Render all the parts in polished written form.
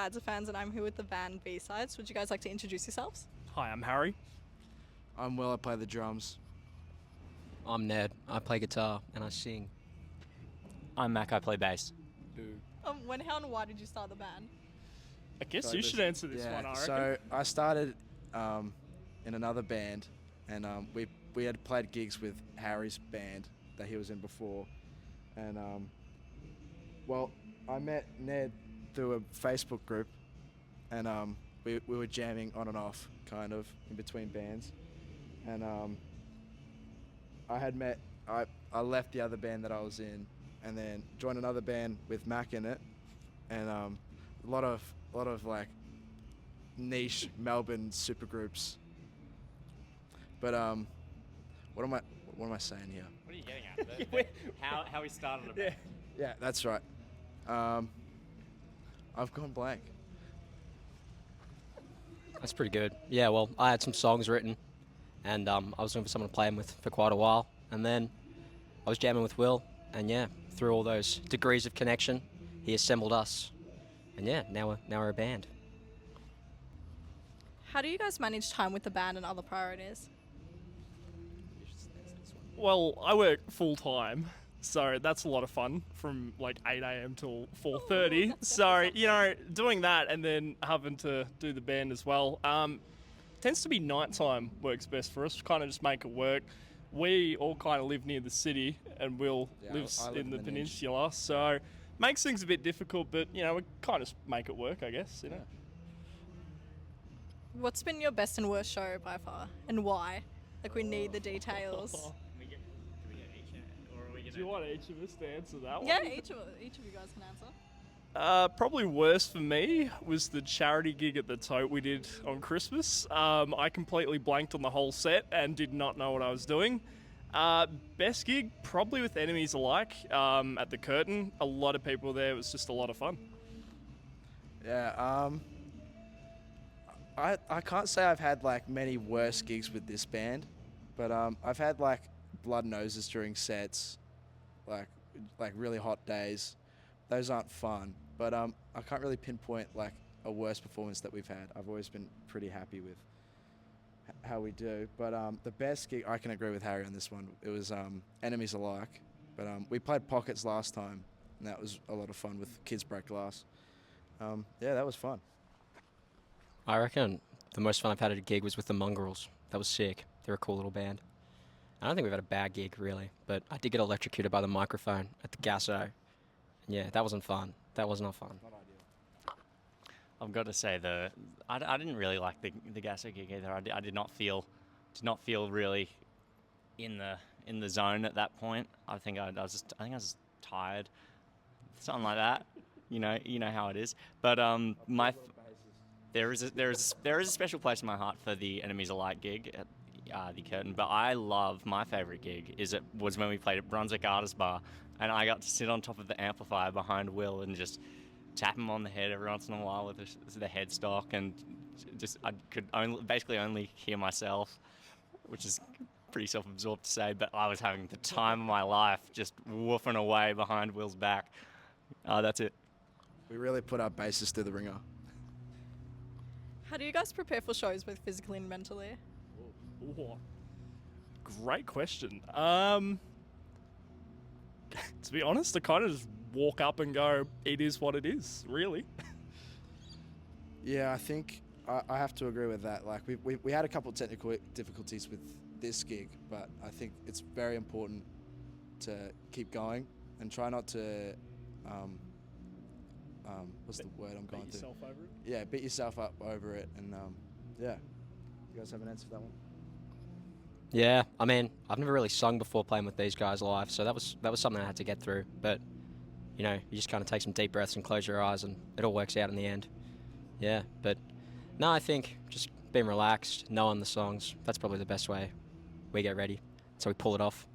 Badzer fans, and I'm here with the band B-Sides. Would you guys like to introduce yourselves? Hi, I'm Harry. I'm Will, I play the drums. I'm Ned. I play guitar and I sing. I'm Mac. I play bass. When, how, and why did you start the band? I guess you should answer this one, I reckon. So I started in another band, and we had played gigs with Harry's band that he was in before, and I met Ned through a Facebook group, and we were jamming on and off, kind of in between bands, and I left the other band that I was in, and then joined another band with Mac in it, and a lot of like niche Melbourne supergroups. But what am I saying here? What are you getting at? How we started a band? Yeah, that's right. I've gone blank. That's pretty good. Yeah, well, I had some songs written, and I was looking for someone to play them with for quite a while, and then I was jamming with Will, and yeah, through all those degrees of connection, he assembled us, and yeah, now we're a band. How do you guys manage time with the band and other priorities? Well, I work full time, so that's a lot of fun from like 8 a.m. till 4:30. So, doing that and then having to do the band as well. Tends to be nighttime works best for us, kind of just make it work. We all kind of live near the city, and Will lives I live in the Niche. peninsula, so makes things a bit difficult, but, we kind of make it work, I guess, What's been your best and worst show by far, and why? Like, we need the details. Do we get each, or are we Do you want each of us to answer that one? Yeah, each of you guys can answer. Probably worst for me was the charity gig at the Tote we did on Christmas. I completely blanked on the whole set and did not know what I was doing. Best gig, probably with Enemies Alike at the Curtain. A lot of people there. It was just a lot of fun. Yeah, I can't say I've had like many worse gigs with this band, but I've had like blood noses during sets, like really hot days. Those aren't fun, but I can't really pinpoint like a worse performance that we've had. I've always been pretty happy with how we do. But the best gig, I can agree with Harry on this one. It was Enemies Alike, but we played Pockets last time, and that was a lot of fun with Kids Break Glass. Yeah, that was fun. I reckon the most fun I've had at a gig was with the Mongrels. That was sick. They're a cool little band. I don't think we've had a bad gig, really, but I did get electrocuted by the microphone at the Gasso. Yeah, that wasn't fun. That was not fun. Not ideal. I've got to say I didn't really like the Gasso gig either. I did not feel really in the zone at that point. I think I was just tired, something like that. You know how it is. But there is a special place in my heart for the Enemies Alike gig at the Curtain. But my favourite gig was when we played at Brunswick Artist Bar, and I got to sit on top of the amplifier behind Will and just tap him on the head every once in a while with the headstock, and I could only hear myself, which is pretty self-absorbed to say, but I was having the time of my life just woofing away behind Will's back. That's it. We really put our bases through the ringer. How do you guys prepare for shows, both physically and mentally? Ooh, great question. To be honest, I kind of just walk up and go, it is what it is, really. Yeah, I think I have to agree with that. Like we had a couple of technical difficulties with this gig, but I think it's very important to keep going and try not to what's the word I'm going Beat yourself through? over it? Yeah, beat yourself up over it, and yeah. You guys have an answer for that one? Yeah, I mean, I've never really sung before playing with these guys live, so that was something I had to get through. But, you just kind of take some deep breaths and close your eyes, and it all works out in the end. Yeah, but no, I think just being relaxed, knowing the songs, that's probably the best way we get ready. So we pull it off.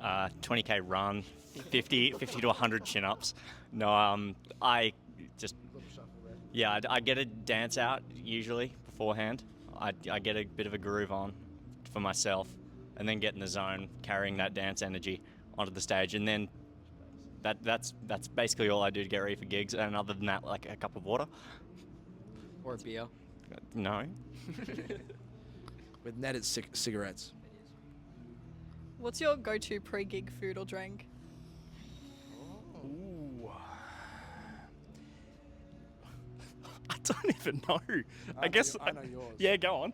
20k run, 50 to 100 chin-ups. No, I get a dance out usually beforehand. I get a bit of a groove on for myself, and then get in the zone, carrying that dance energy onto the stage, and then that's basically all I do to get ready for gigs. And other than that, like a cup of water. Or a beer. No. With Ned, it's cigarettes. What's your go-to pre-gig food or drink? Ooh. I don't even know. I guess. I know yours. Yeah, go on.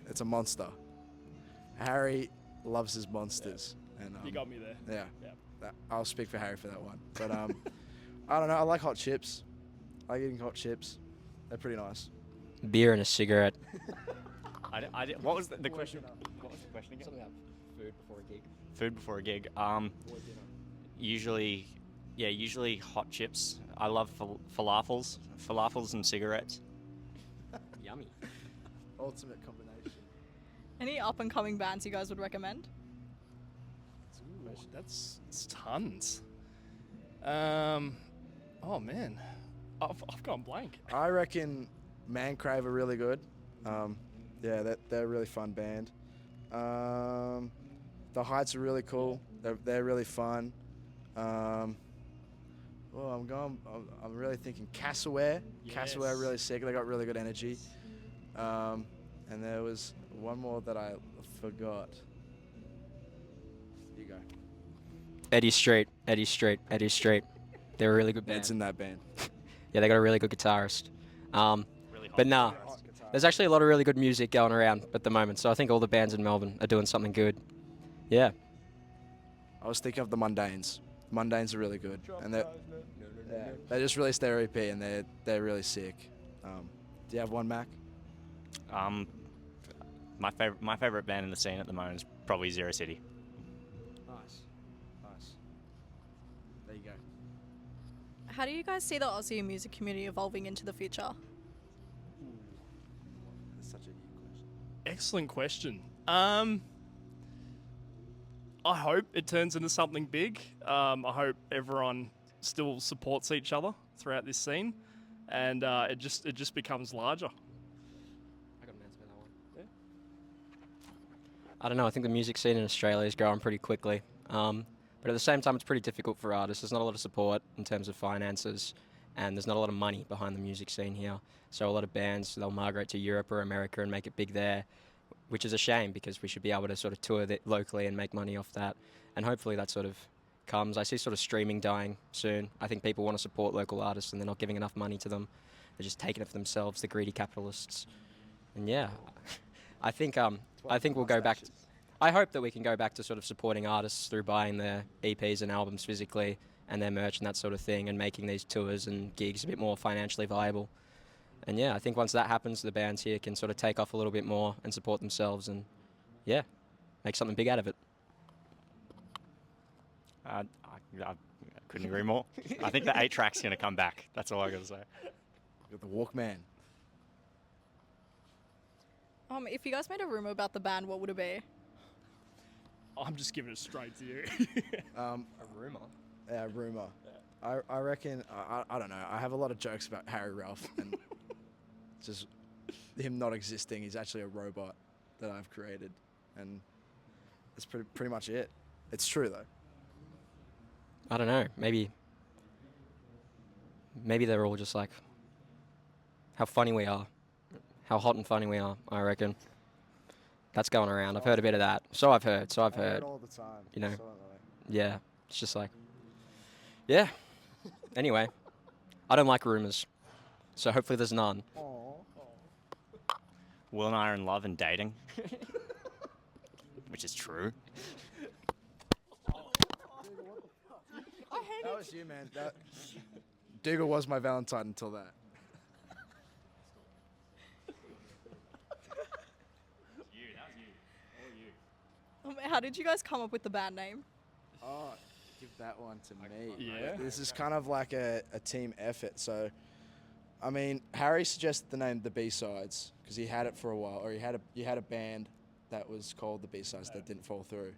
It's a monster. Harry loves his monsters, and You got me there. yeah. Yeah. I'll speak for Harry for that one. But I don't know. I like hot chips. I like eating hot chips. They're pretty nice. Beer and a cigarette. What was the question? What was the question again? Something about food before a gig. Food before a gig. Usually hot chips. I love falafels and cigarettes. Yummy. Ultimate combination. Any up-and-coming bands you guys would recommend? That's tons. Oh man, I've gone blank. I reckon Mancrave are really good. Yeah, they're a really fun band. The Heights are really cool. They're really fun. I'm really thinking Cassoware. Cassoware are really sick. They got really good energy. And there was one more that I forgot. You go. Eddie Street. They're a really good band. Ned's in that band. Yeah, they got a really good guitarist. Really hot But nah, cigarettes. there's actually a lot of really good music going around at the moment. So I think all the bands in Melbourne are doing something good. Yeah. I was thinking of the Mundanes. Mundanes are really good, and they just released their EP, and they're really sick. Do you have one, Mac? My favorite band in the scene at the moment is probably Zero City. Nice. There you go. How do you guys see the Aussie music community evolving into the future? That's such a new question. Excellent question. I hope it turns into something big. I hope everyone still supports each other throughout this scene, and it just becomes larger. I got an answer for that one. I don't know. I think the music scene in Australia is growing pretty quickly. But at the same time, it's pretty difficult for artists. There's not a lot of support in terms of finances, and there's not a lot of money behind the music scene here. So a lot of bands, they'll migrate to Europe or America and make it big there, which is a shame because we should be able to sort of tour locally and make money off that. And hopefully that sort of comes. I see sort of streaming dying soon. I think people want to support local artists and they're not giving enough money to them. They're just taking it for themselves, the greedy capitalists. And yeah, I think we'll go back. I hope that we can go back to sort of supporting artists through buying their EPs and albums physically and their merch and that sort of thing, and making these tours and gigs a bit more financially viable. And yeah, I think once that happens, the bands here can sort of take off a little bit more and support themselves and, yeah, make something big out of it. I couldn't agree more. I think the 8-track's going to come back. That's all I got to say. You got the Walkman. If you guys made a rumor about the band, what would it be? I'm just giving it straight to you. A rumour? Yeah, rumor. I reckon, I don't know. I have a lot of jokes about Harry Ralph, and just him not existing. He's actually a robot that I've created, and that's pretty much it. It's true, though. I don't know. Maybe they're all just like how funny we are, how hot and funny we are. I reckon that's going around. I've heard a bit of that. So I've heard. I hear it all the time. You know. So don't I. Yeah, it's just like, yeah. Anyway, I don't like rumors, so hopefully there's none. Will and I are in love and dating, which is true. That was you, man. Dougal was my Valentine until that. How did you guys come up with the band name? Oh, give that one to me. Yeah. This is kind of like a team effort. So, I mean, Harry suggested the name The B-Sides because he had it for a while, or he had a band that was called The B-Sides that didn't fall through.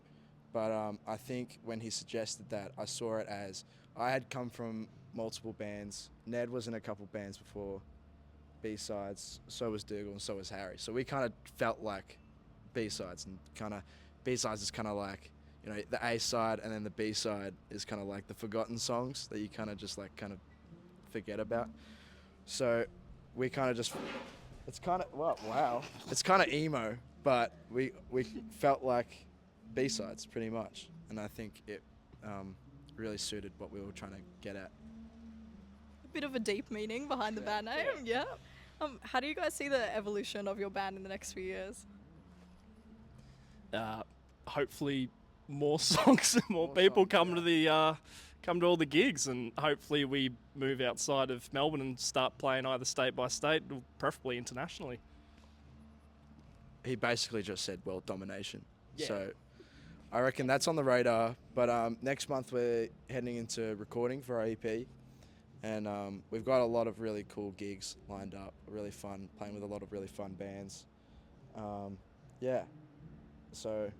But I think when he suggested that, I saw it as I had come from multiple bands. Ned was in a couple bands before B-Sides. So was Dougal, and so was Harry. So we kind of felt like B-Sides, and kind of B-Sides is kind of like, you know, the A side and then the B side is kind of like the forgotten songs that you kind of just like kind of forget about. So we kind of just, it's kind of, well, wow, it's kind of emo, but we felt like B-sides pretty much, and I think it really suited what we were trying to get at. A bit of a deep meaning behind the band name, yeah. How do you guys see the evolution of your band in the next few years? Hopefully more songs and more people songs, come to the come to all the gigs, and hopefully we move outside of Melbourne and start playing either state by state or preferably internationally. He basically just said world domination. Yeah. So I reckon that's on the radar. But next month we're heading into recording for our EP, and we've got a lot of really cool gigs lined up. Really fun, playing with a lot of really fun bands. Yeah. So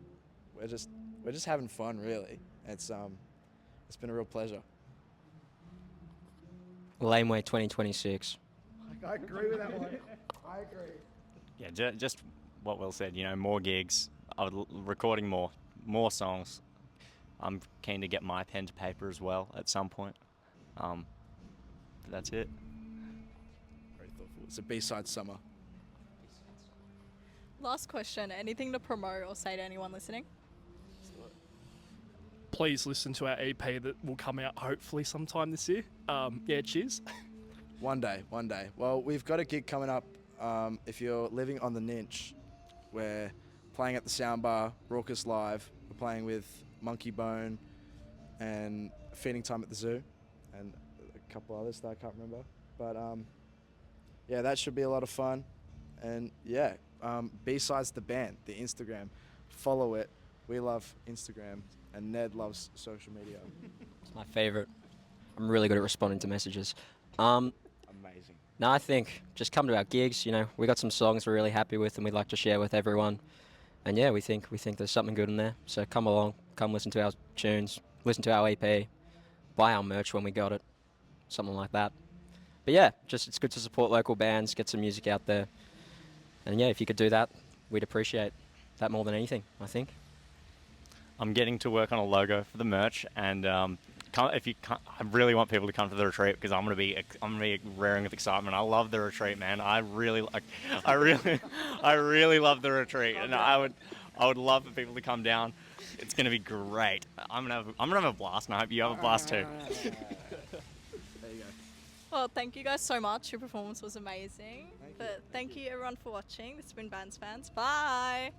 we're just having fun, really. It's been a real pleasure. Laneway 2026. I agree with that one. I agree. Yeah, just what Will said. You know, more gigs. Recording more songs. I'm keen to get my pen to paper as well at some point. But that's it. Very thoughtful. It's a B-side summer. Last question, anything to promote or say to anyone listening? Please listen to our EP that will come out hopefully sometime this year. Yeah, cheers. One day. Well, we've got a gig coming up. If you're living on the Ninch, we're playing at the Soundbar, Raucous Live. We're playing with Monkey Bone and Feeding Time at the Zoo, and a couple others that I can't remember. But yeah, that should be a lot of fun. And yeah, B-Sides the band, the Instagram. Follow it. We love Instagram, and Ned loves social media. It's my favorite. I'm really good at responding to messages. Amazing. No, I think just come to our gigs. You know, we got some songs we're really happy with and we'd like to share with everyone. And yeah, we think there's something good in there. So come along, come listen to our tunes, listen to our EP, buy our merch when we got it, something like that. But yeah, just it's good to support local bands, get some music out there. And yeah, if you could do that, we'd appreciate that more than anything, I think. I'm getting to work on a logo for the merch, and I really want people to come to the retreat because I'm gonna be raring with excitement. I love the retreat, man. I really love the retreat, and I would love for people to come down. It's gonna be great. I'm gonna have a blast, and I hope you have a blast too. There you go. Well, thank you guys so much. Your performance was amazing. Thank you everyone for watching. This has been Bands Fans. Bye.